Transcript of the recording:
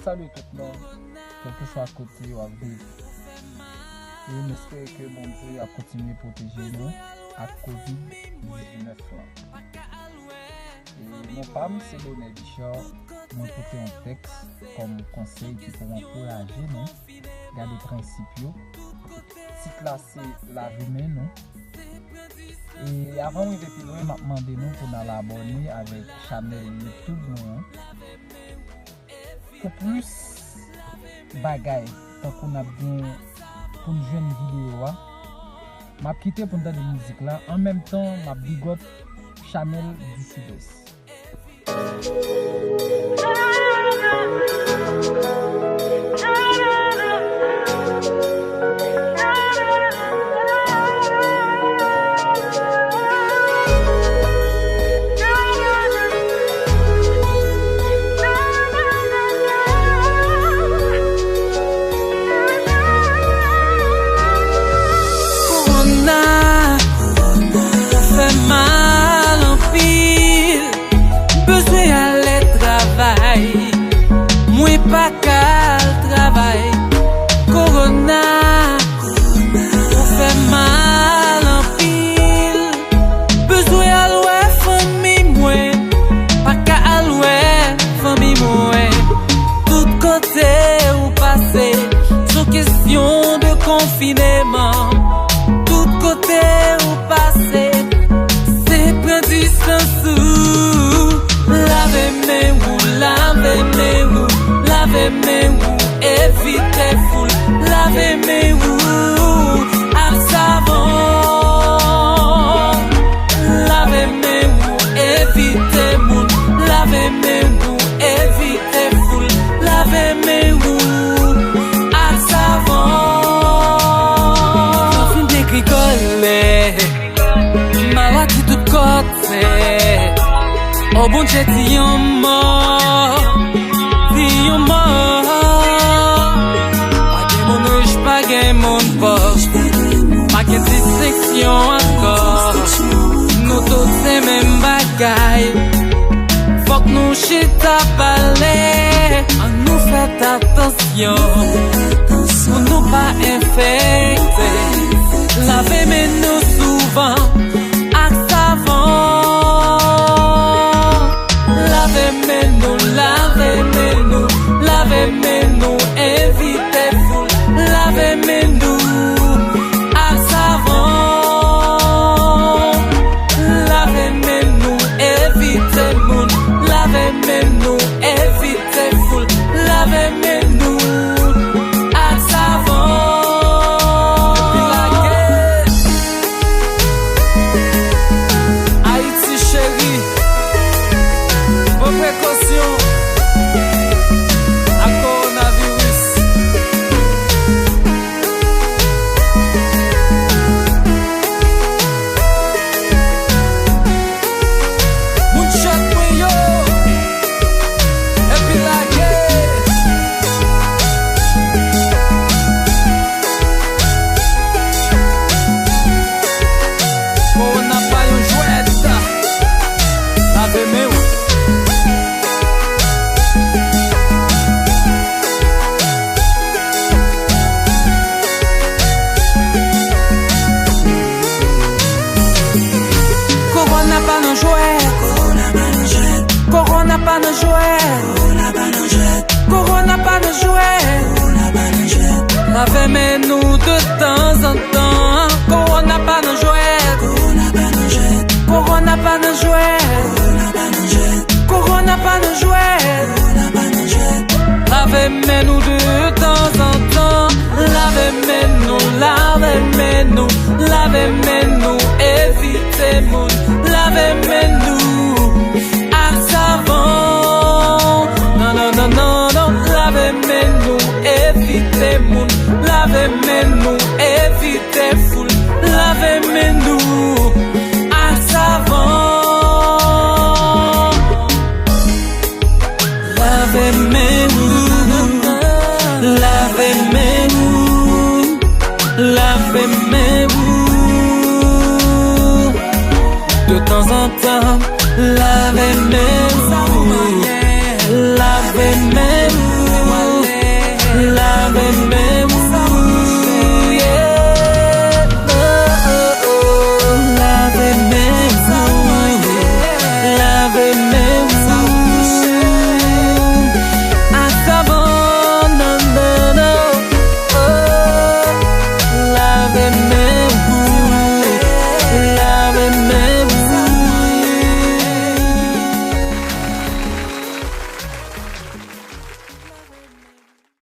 Salut tout le monde, quel que soit à côté ou à vivre. Et j'espère que mon Dieu a continué à protéger nous à Covid-19. Et mon femme, c'est Bonnet Bichard, m'a porté un texte comme conseil qui peut encourager nous, garder les principes, si classer Lave, nous. Et avant de plus loin, m'a demandé nous pour nous abonner avec Chanel YouTube nous. Pour plus bagaille, tant qu'on a bien pour une jeune vidéo, m'a quitté pour dans la musique là. En même temps, m'a big up Chanel du Sud-Est. Pas qu'à travail, Corona, on fait mal en pile. Besoin à louer famille moi, pas qu'à louer famille moi. Tout côté ou passé, sans question de confinement. Tout côté ou passé, c'est prendre distance. Lavez-moi ou lavez-moi. Lavez-moi ou évitez foule. Lavez-moi ou à savon. Lavez-moi ou évitez moun. Lavez-moi ou évitez foule. Lavez-moi ou à savon. J'en fin d'écricoler, maladie tout côté. Oh bon Dieu t'y en mort. Pas de mon poche, pas de dissection encore. Nous tous ces mêmes bagailles. Faut que nous chita parler. Nous fait attention pour nous pas infecter. Lavez-nous souvent avec savon. Lavez-nous, lavez-nous, lavez-nous, évitez foule. Lavez-nous à savon. Lavez-nous, évitez moun. Lavez-nous, évitez foule. Lavez-nous à savon. Haïti chérie, vos précautions. Corona pas de jouer. Corona pas de jouer. Lavez-nous de temps en temps. Corona pas de jouer. Corona pas de jouer. Corona pas de jouer. Lavez-nous de temps en temps. Lavez-nous, lavez-nous, lavez-nous, évitez-nous. Lavez-nous. longtemps. Lave mes nous, lave mes